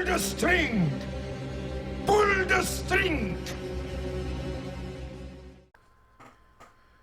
the string! Pull the string!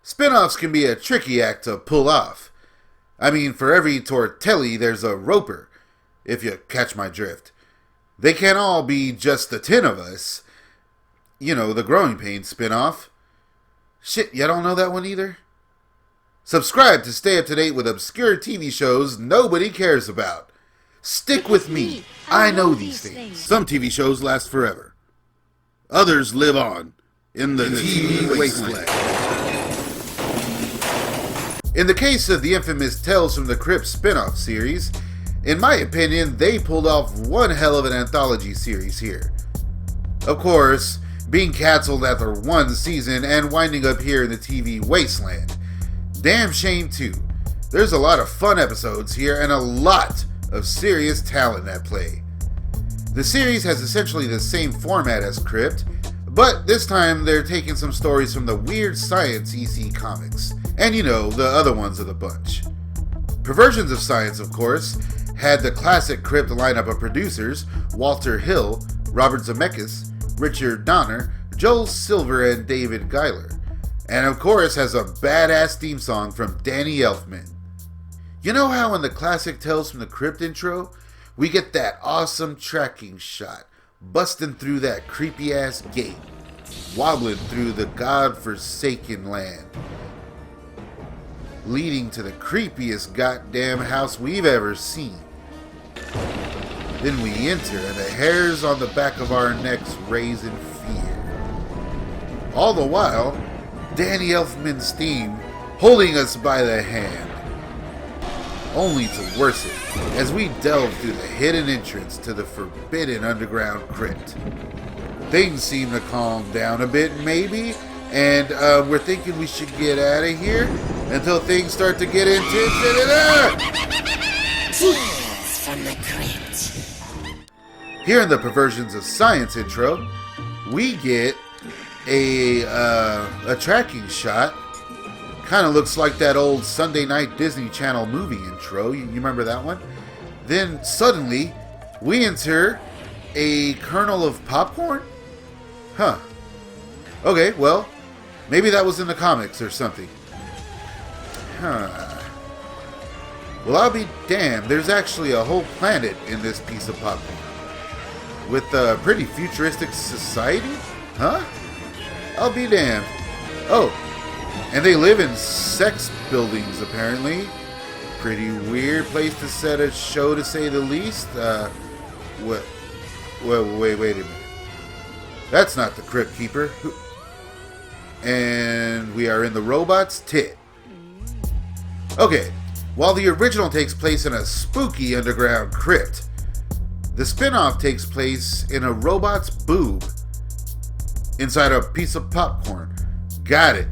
Spin-offs can be a tricky act to pull off. I mean, for every Tortelli, there's a Roper, if you catch my drift. They can't all be just the 10 of us. You know, the Growing Pains spin-off. Shit, you don't know that one either? Subscribe to stay up to date with obscure TV shows nobody cares about. Stick with me. I know these things. Some TV shows last forever. Others live on in the TV wasteland. In the case of the infamous Tales from the Crypt spin-off series, in my opinion, they pulled off one hell of an anthology series here. Of course, being cancelled after one season and winding up here in the TV wasteland. Damn shame too. There's a lot of fun episodes here and a lot of serious talent at play. The series has essentially the same format as Crypt, but this time they're taking some stories from the Weird Science EC comics, and you know, the other ones of the bunch. Perversions of Science, of course, had the classic Crypt lineup of producers, Walter Hill, Robert Zemeckis, Richard Donner, Joel Silver, and David Giler. And of course has a badass theme song from Danny Elfman. You know how in the classic Tales from the Crypt intro, we get that awesome tracking shot, busting through that creepy ass gate, wobbling through the god-forsaken land, leading to the creepiest goddamn house we've ever seen. Then we enter and the hairs on the back of our necks raise in fear. All the while, Danny Elfman's theme holding us by the hand. Only to worsen as we delve through the hidden entrance to the forbidden underground crypt. Things seem to calm down a bit maybe, and we're thinking we should get out of here until things start to get intense. Tales from the Crypt. Here in the Perversions of Science intro, we get a tracking shot. Kind of looks like that old Sunday night Disney Channel movie intro. You remember that one? Then suddenly, we enter a kernel of popcorn? Huh. Okay, well, maybe that was in the comics or something. Huh. Well, I'll be damned. There's actually a whole planet in this piece of popcorn. With a pretty futuristic society? Huh? I'll be damned. Oh, and they live in sex buildings, apparently. Pretty weird place to set a show, to say the least. Wait a minute. That's not the Crypt Keeper. And we are in the robot's tit. Okay, while the original takes place in a spooky underground crypt, the spin-off takes place in a robot's boob inside a piece of popcorn. Got it.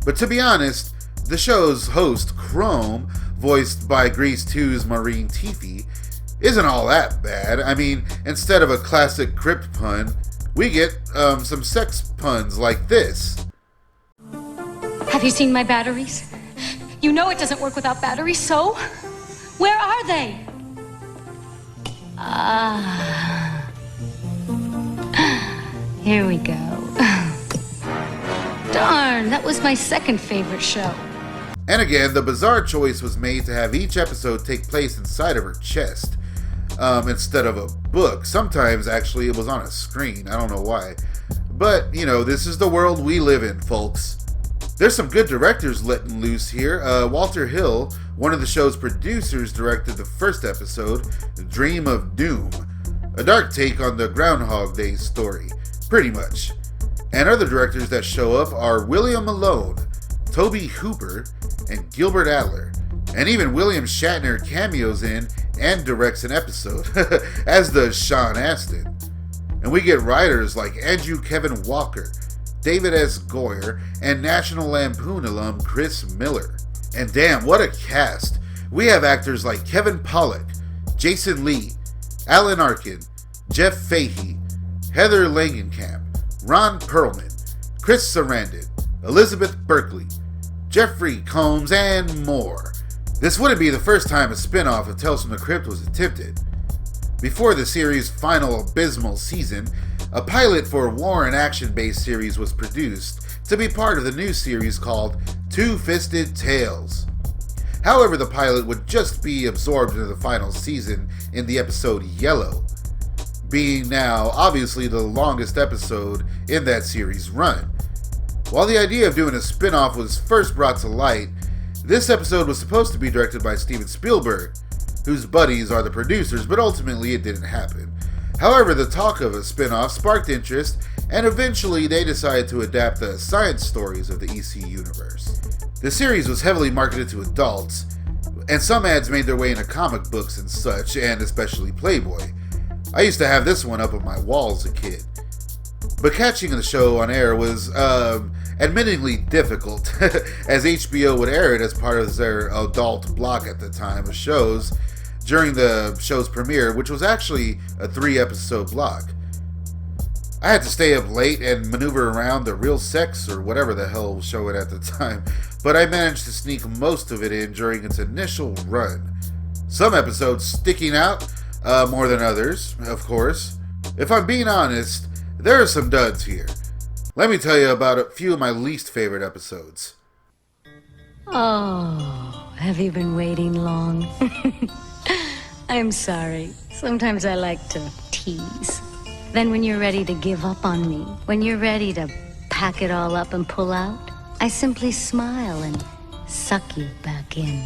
But to be honest, the show's host, Chrome, voiced by Grease 2's Maureen Teefy, isn't all that bad. I mean, instead of a classic crypt pun, we get some sex puns like this. Have you seen my batteries? You know it doesn't work without batteries, so where are they? Here we go. Darn, that was my second favorite show. And again, the bizarre choice was made to have each episode take place inside of her chest, instead of a book. Sometimes, actually, it was on a screen. I don't know why. But, you know, this is the world we live in, folks. There's some good directors letting loose here. Walter Hill, one of the show's producers, directed the first episode, Dream of Doom, a dark take on the Groundhog Day story, pretty much. And other directors that show up are William Malone, Toby Hooper, and Gilbert Adler. And even William Shatner cameos in and directs an episode, as does Sean Astin. And we get writers like Andrew Kevin Walker, David S. Goyer, and National Lampoon alum Chris Miller. And damn, what a cast! We have actors like Kevin Pollack, Jason Lee, Alan Arkin, Jeff Fahey, Heather Langenkamp, Ron Perlman, Chris Sarandon, Elizabeth Berkley, Jeffrey Combs, and more. This wouldn't be the first time a spin-off of Tales from the Crypt was attempted. Before the series' final abysmal season, a pilot for a war and action-based series was produced to be part of the new series called Two-Fisted Tales. However, the pilot would just be absorbed into the final season in the episode Yellow, being now obviously the longest episode in that series' run. While the idea of doing a spin-off was first brought to light, this episode was supposed to be directed by Steven Spielberg, whose buddies are the producers, but ultimately it didn't happen. However, the talk of a spin-off sparked interest, and eventually they decided to adapt the science stories of the EC universe. The series was heavily marketed to adults, and some ads made their way into comic books and such, and especially Playboy. I used to have this one up on my wall as a kid. But catching the show on air was, admittingly difficult, as HBO would air it as part of their adult block at the time of shows during the show's premiere, which was actually a 3-episode block. I had to stay up late and maneuver around the Real Sex or whatever the hell was showing at the time, but I managed to sneak most of it in during its initial run. Some episodes sticking out more than others, of course. If I'm being honest, there are some duds here. Let me tell you about a few of my least favorite episodes. Oh, have you been waiting long? I'm sorry. Sometimes I like to tease. Then when you're ready to give up on me, when you're ready to pack it all up and pull out, I simply smile and suck you back in.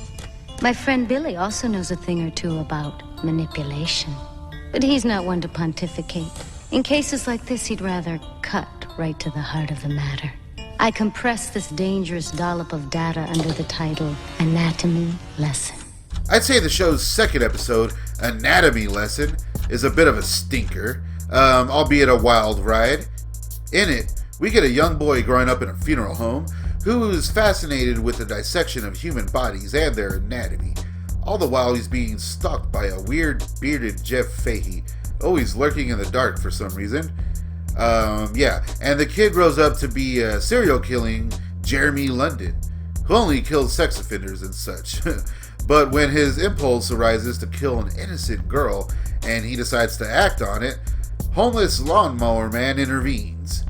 My friend Billy also knows a thing or two about manipulation, but he's not one to pontificate. In cases like this, he'd rather cut right to the heart of the matter. I compress this dangerous dollop of data under the title Anatomy Lesson. I'd say the show's second episode, Anatomy Lesson, is a bit of a stinker, albeit a wild ride. In it, we get a young boy growing up in a funeral home who is fascinated with the dissection of human bodies and their anatomy, all the while he's being stalked by a weird, bearded Jeff Fahey, always lurking in the dark for some reason. And the kid grows up to be a serial killing Jeremy London, who only kills sex offenders and such. But when his impulse arises to kill an innocent girl and he decides to act on it, homeless lawnmower man intervenes.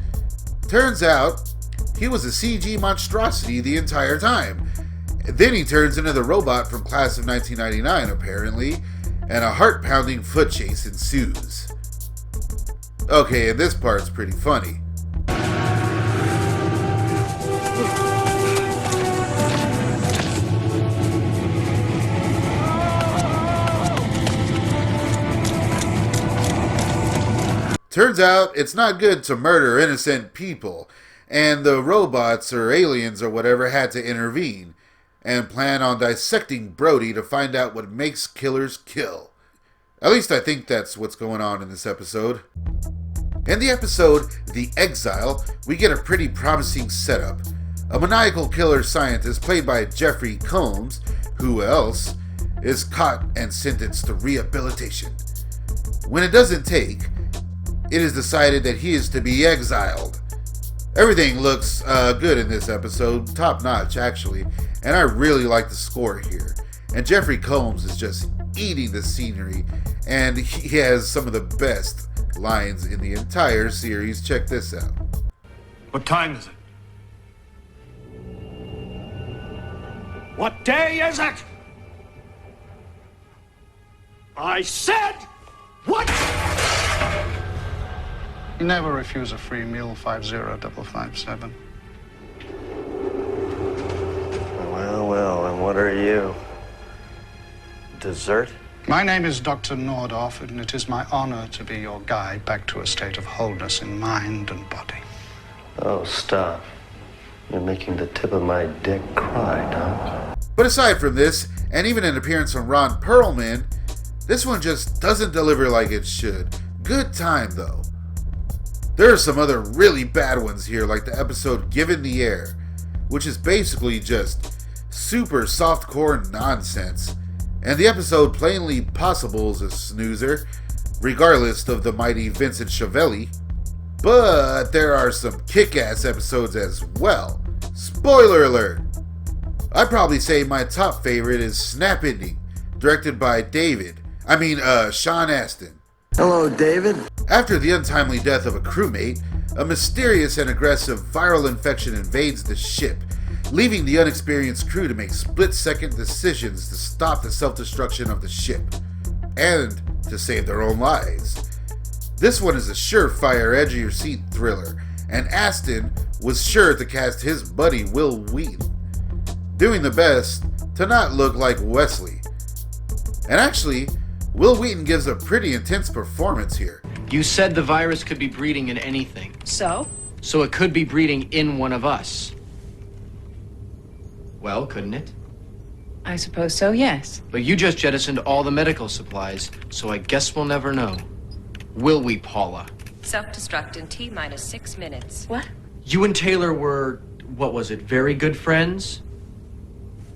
Turns out, he was a CG monstrosity the entire time. Then he turns into the robot from Class of 1999, apparently, and a heart-pounding foot chase ensues. Okay, and this part's pretty funny. Turns out it's not good to murder innocent people, and the robots or aliens or whatever had to intervene and plan on dissecting Brody to find out what makes killers kill. At least I think that's what's going on in this episode. In the episode The Exile, we get a pretty promising setup. A maniacal killer scientist played by Jeffrey Combs, who else, is caught and sentenced to rehabilitation. When it doesn't take, it is decided that he is to be exiled. Everything looks good in this episode, top notch actually, and I really like the score here. And Jeffrey Combs is just eating the scenery, and he has some of the best lines in the entire series. Check this out. What time is it? What day is it? I said, what? You never refuse a free meal, 50557. Well, and what are you? Dessert? My name is Dr. Nordorf, and it is my honor to be your guide back to a state of wholeness in mind and body. Oh, stop. You're making the tip of my dick cry, Doc. But aside from this, and even an appearance from Ron Perlman, this one just doesn't deliver like it should. Good time, though. There are some other really bad ones here, like the episode Given the Air, which is basically just super softcore nonsense, and the episode Plainly Possible is a snoozer, regardless of the mighty Vincent Schiavelli. But there are some kick-ass episodes as well. Spoiler alert! I'd probably say my top favorite is Snap Ending, directed by David, Sean Astin. Hello, David. After the untimely death of a crewmate, a mysterious and aggressive viral infection invades the ship, leaving the unexperienced crew to make split-second decisions to stop the self-destruction of the ship, and to save their own lives. This one is a surefire edge-of-your-seat thriller, and Astin was sure to cast his buddy Will Wheaton, doing the best to not look like Wesley. And actually, Will Wheaton gives a pretty intense performance here. You said the virus could be breeding in anything. So? So it could be breeding in one of us. Well, couldn't it? I suppose so, yes. But you just jettisoned all the medical supplies, so I guess we'll never know. Will we, Paula? Self-destruct in T-minus 6 minutes. What? You and Taylor were, what was it, very good friends?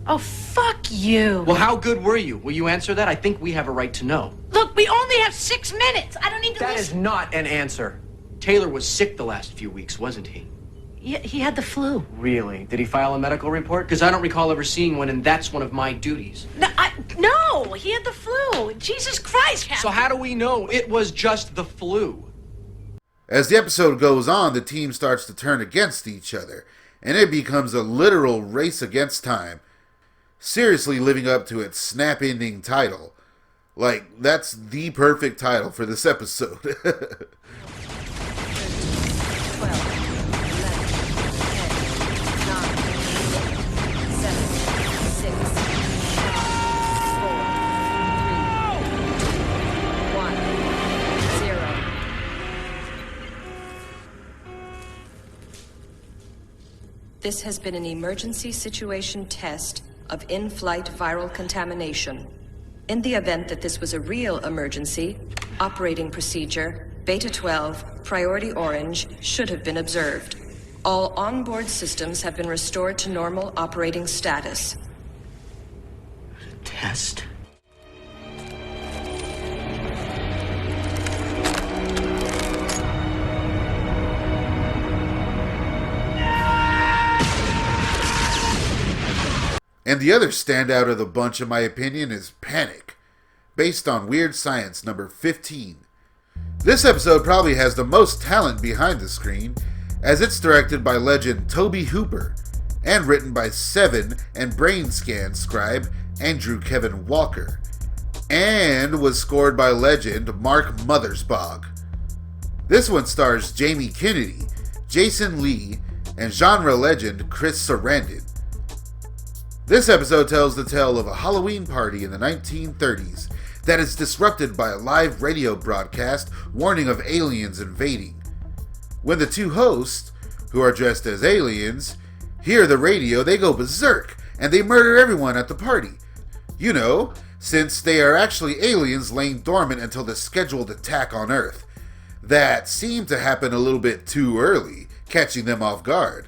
Oh, fuck you. Well, how good were you? Will you answer that? I think we have a right to know. Look, we only have 6 minutes. I don't need to That is listen. not an answer. Taylor was sick the last few weeks, wasn't he? Yeah, he had the flu. Really? Did he file a medical report? Because I don't recall ever seeing one, and that's one of my duties. No, he had the flu. Jesus Christ, Captain. So how do we know it was just the flu? As the episode goes on, the team starts to turn against each other, and it becomes a literal race against time, seriously living up to its snap-ending title. Like, that's the perfect title for this episode. 12, 11, 10, 9, 8, 7, 6, 5, 4, 3, 1, 0. This has been an emergency situation test of in-flight viral contamination. In the event that this was a real emergency, operating procedure, Beta 12, Priority Orange, should have been observed. All onboard systems have been restored to normal operating status. Test? And the other standout of the bunch, in my opinion, is Panic, based on Weird Science number 15. This episode probably has the most talent behind the screen, as it's directed by legend Toby Hooper, and written by Seven and Brain Scan scribe Andrew Kevin Walker, and was scored by legend Mark Mothersbaugh. This one stars Jamie Kennedy, Jason Lee, and genre legend Chris Sarandon. This episode tells the tale of a Halloween party in the 1930s that is disrupted by a live radio broadcast warning of aliens invading. When the two hosts, who are dressed as aliens, hear the radio, they go berserk and they murder everyone at the party. You know, since they are actually aliens laying dormant until the scheduled attack on Earth. That seemed to happen a little bit too early, catching them off guard.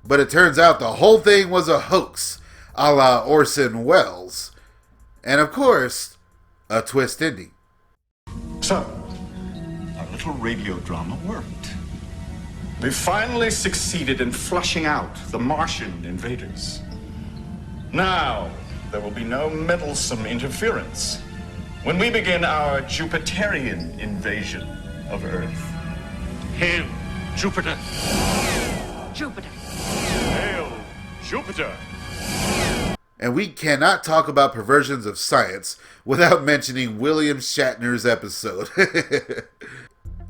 But it turns out the whole thing was a hoax, a la Orson Welles. And of course, a twist ending. So, our little radio drama worked. We finally succeeded in flushing out the Martian invaders. Now, there will be no meddlesome interference when we begin our Jupiterian invasion of Earth. Hail, Jupiter! Jupiter. Hail, Jupiter! And we cannot talk about Perversions of Science without mentioning William Shatner's episode.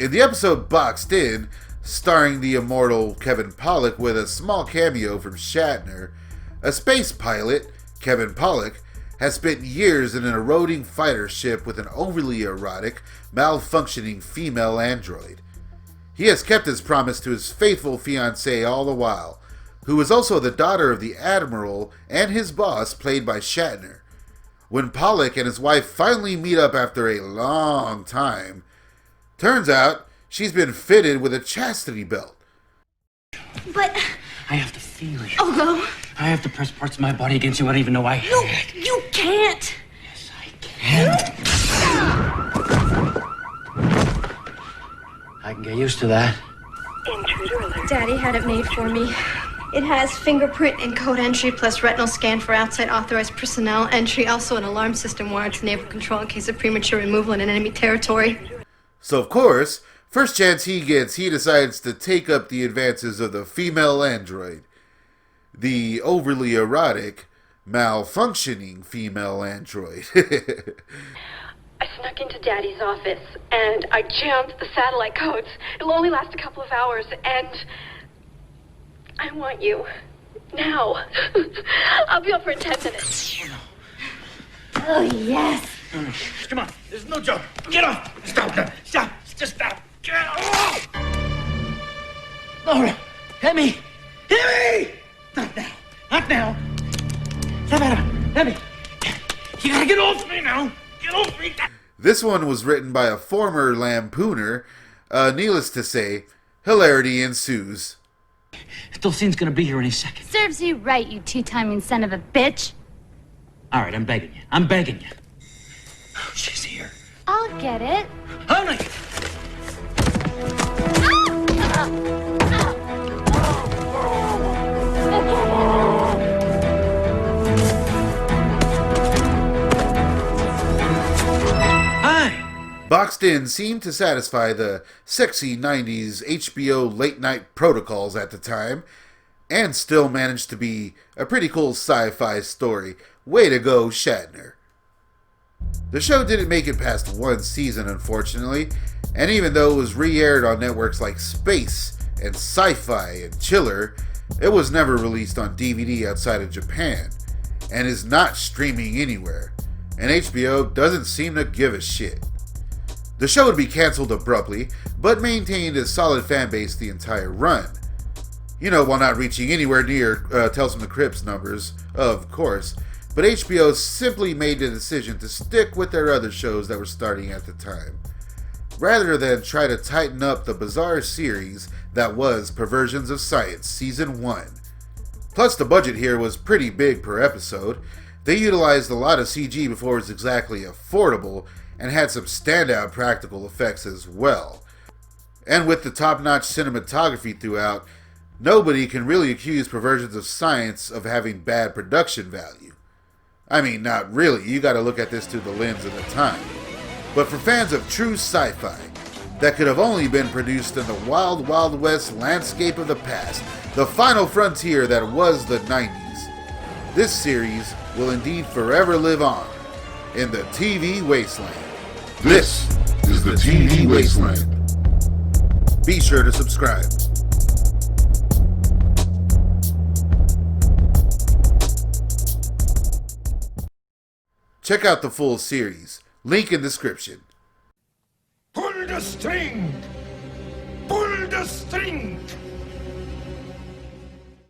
In the episode Boxed In, starring the immortal Kevin Pollack with a small cameo from Shatner, a space pilot, Kevin Pollack, has spent years in an eroding fighter ship with an overly erotic, malfunctioning female android. He has kept his promise to his faithful fiancée all the while, who is also the daughter of the Admiral and his boss, played by Shatner. When Pollack and his wife finally meet up after a long time, turns out she's been fitted with a chastity belt. But... I have to feel you. Although... I have to press parts of my body against you I don't even know I had. You can't. Yes, I can. I can get used to that. Daddy had it made for me. It has fingerprint and code entry plus retinal scan for outside authorized personnel entry. Also an alarm system wired to naval control in case of premature removal in enemy territory. So, of course, first chance he gets, he decides to take up the advances of the female android. The overly erotic, malfunctioning female android. I snuck into Daddy's office, and I jammed the satellite codes. It'll only last a couple of hours, and I want you. Now. I'll be up for 10 minutes. Oh, yes. Come on, there's no joke. Get off! Stop! Stop! Just stop! Get off! Laura! Hit me! Hit me! Not now! Not now! Stop it! Hit me! You gotta get off me now! Get off me! This one was written by a former lampooner. Needless to say, hilarity ensues. Dulcine's gonna be here any second. Serves you right, you two-timing son of a bitch. All right, I'm begging you. I'm begging you. Oh, she's here. I'll get it. Honey! Boxed In seemed to satisfy the sexy 90s HBO late-night protocols at the time, and still managed to be a pretty cool sci-fi story. Way to go, Shatner. The show didn't make it past one season, unfortunately, and even though it was re-aired on networks like Space and Sci-Fi and Chiller, it was never released on DVD outside of Japan, and is not streaming anywhere, and HBO doesn't seem to give a shit. The show would be cancelled abruptly, but maintained a solid fan base the entire run. You know, while not reaching anywhere near Tales from the Crypt's numbers, of course, but HBO simply made the decision to stick with their other shows that were starting at the time, rather than try to tighten up the bizarre series that was Perversions of Science Season 1. Plus, the budget here was pretty big per episode. They utilized a lot of CG before it was exactly affordable, and had some standout practical effects as well. And with the top-notch cinematography throughout, nobody can really accuse Perversions of Science of having bad production value. I mean, not really, you gotta look at this through the lens of the time. But for fans of true sci-fi, that could have only been produced in the wild, wild west landscape of the past, the final frontier that was the 90s, this series will indeed forever live on in the TV wasteland. This is the TV Wasteland. Be sure to subscribe. Check out the full series. Link in description. Pull the string! Pull the string!